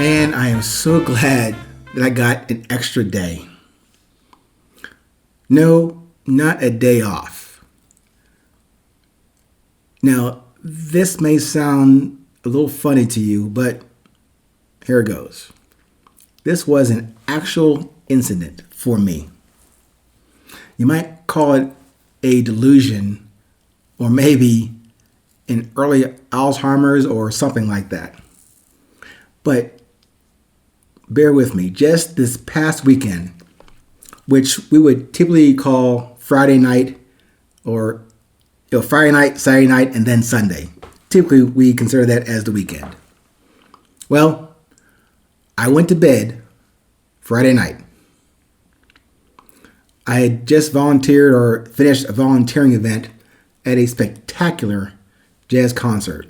Man, I am so glad that I got an extra day. No, not a day off. Now, this may sound a little funny to you, but here it goes. This was an actual incident for me. You might call it a delusion, or maybe an early Alzheimer's or something like that. But bear with me, just this past weekend, which we would typically call Friday night or Friday night, Saturday night, and then Sunday. Typically, we consider that as the weekend. Well, I went to bed Friday night. I had just volunteered or finished a volunteering event at a spectacular jazz concert.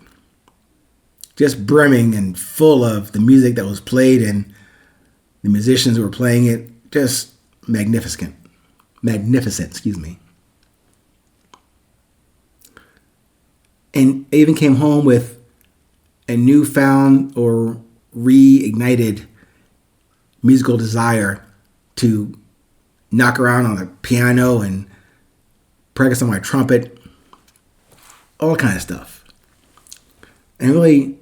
Just brimming and full of the music that was played and the musicians who were playing it. Just magnificent, excuse me. And I even came home with a newfound or reignited musical desire to knock around on the piano and practice on my trumpet, all kind of stuff. And really,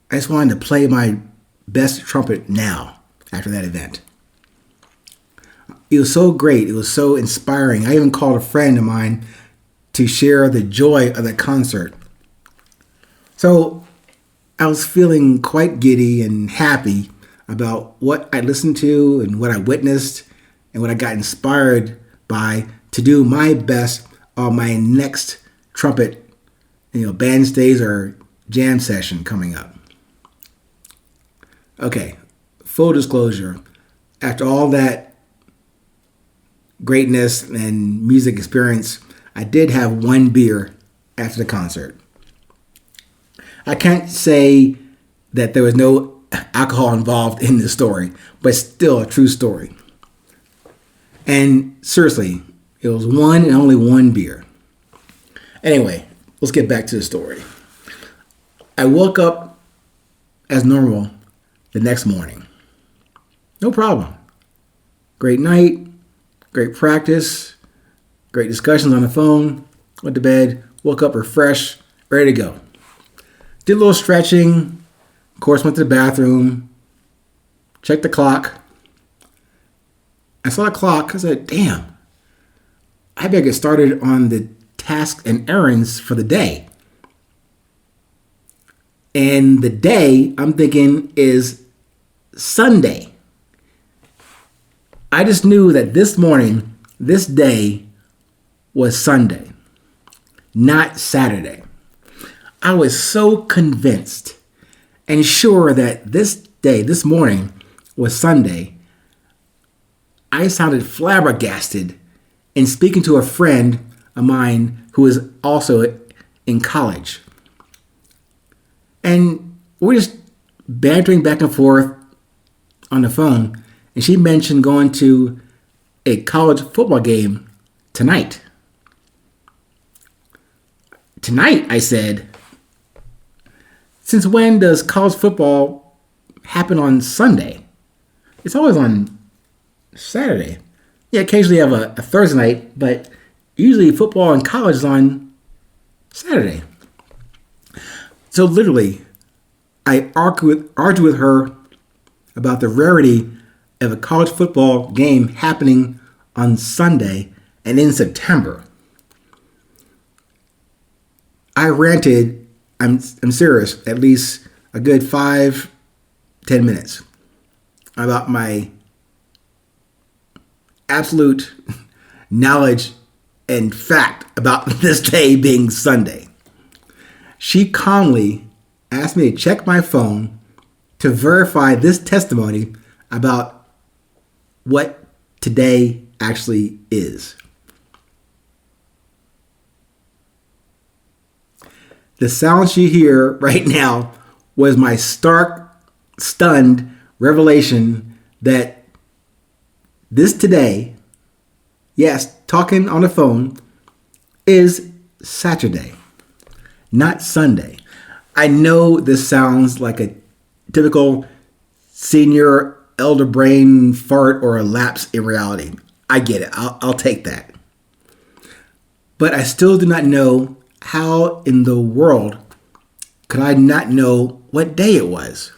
I just wanted to play my best trumpet now after that event. It was so great. It was so inspiring. I even called a friend of mine to share the joy of the concert. So I was feeling quite giddy and happy about what I listened to and what I witnessed and what I got inspired by to do my best on my next trumpet, band stays or jam session coming up. Okay, full disclosure, after all that greatness and music experience, I did have one beer after the concert. I can't say that there was no alcohol involved in this story, but still a true story. And seriously, it was one and only one beer. Anyway, let's get back to the story. I woke up as normal the next morning. No problem. Great night, great practice, great discussions on the phone, went to bed, woke up refreshed, ready to go. Did a little stretching, of course went to the bathroom, checked the clock. I saw the clock, I said, damn, I better get started on the tasks and errands for the day. And the day, I'm thinking, is Sunday. I just knew that this morning, this day, was Sunday, not Saturday. I was so convinced and sure that this day, this morning, was Sunday. I sounded flabbergasted in speaking to a friend of mine who is also in college. And we're just bantering back and forth on the phone, and she mentioned going to a college football game tonight. Tonight, I said. Since when does college football happen on Sunday? It's always on Saturday. Yeah, occasionally you have a Thursday night, but usually football in college is on Saturday. So literally, I argued with her about the rarity of a college football game happening on Sunday and in September. I ranted, I'm serious, at least a good 5-10 minutes about my absolute knowledge and fact about this day being Sunday. She calmly asked me to check my phone to verify this testimony about what today actually is. The sound you hear right now was my stark, stunned revelation that this today, yes, talking on the phone, is Saturday, not Sunday. I know this sounds like a typical senior elder brain fart or a lapse in reality. I get it. I'll take that. But I still do not know how in the world could I not know what day it was.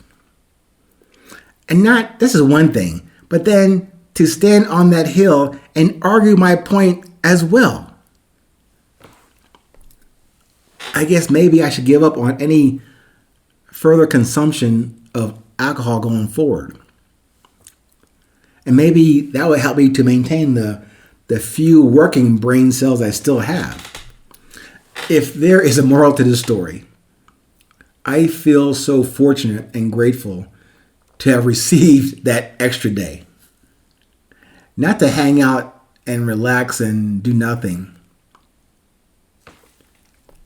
And this is one thing, but then to stand on that hill and argue my point as well. I guess maybe I should give up on any further consumption of alcohol going forward. And maybe that would help me to maintain the few working brain cells I still have. If there is a moral to this story, I feel so fortunate and grateful to have received that extra day. Not to hang out and relax and do nothing.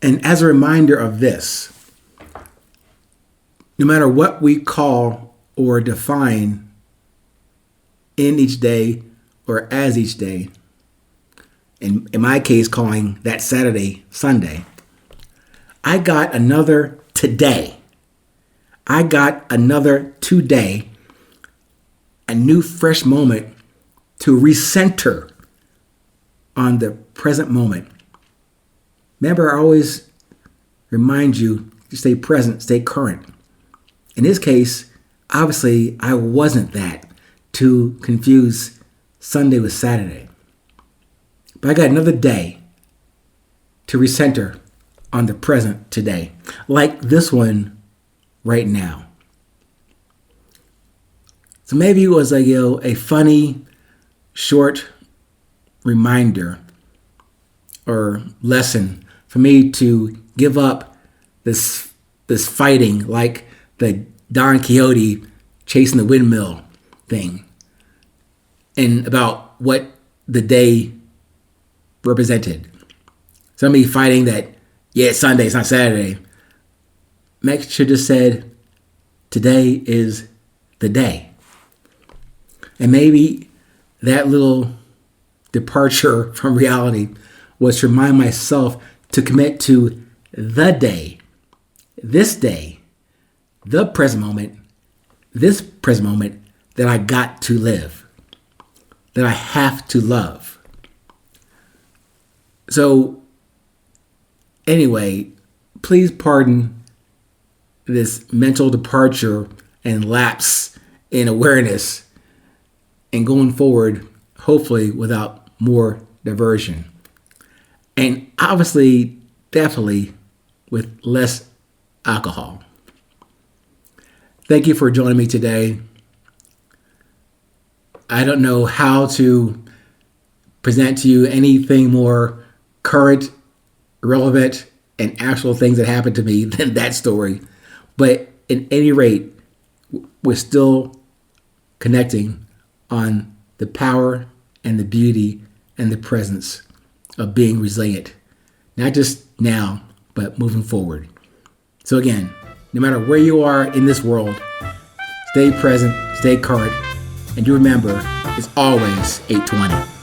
And as a reminder of this, no matter what we call or define in each day or as each day, in my case calling that Saturday Sunday, I got another today. I got another today, a new fresh moment to recenter on the present moment. Remember, I always remind you to stay present, stay current. In this case, obviously, I wasn't that to confuse Sunday with Saturday. But I got another day to recenter on the present today, like this one right now. So maybe it was a funny, short reminder or lesson for me to give up this fighting, like the Don Quixote chasing the windmill thing, and about what the day represented. Somebody fighting that, yeah, it's Sunday, it's not Saturday. Max should have said, today is the day. And maybe that little departure from reality was to remind myself to commit to the day, this day, the present moment, this present moment that I got to live, that I have to love. So, anyway, please pardon this mental departure and lapse in awareness, and going forward, hopefully without more diversion. And obviously, definitely with less alcohol. Thank you for joining me today. I don't know how to present to you anything more current, relevant, and actual things that happened to me than that story. But at any rate, we're still connecting on the power and the beauty and the presence of being resilient. Not just now, but moving forward. So again, no matter where you are in this world, stay present, stay current, and you remember, it's always 820.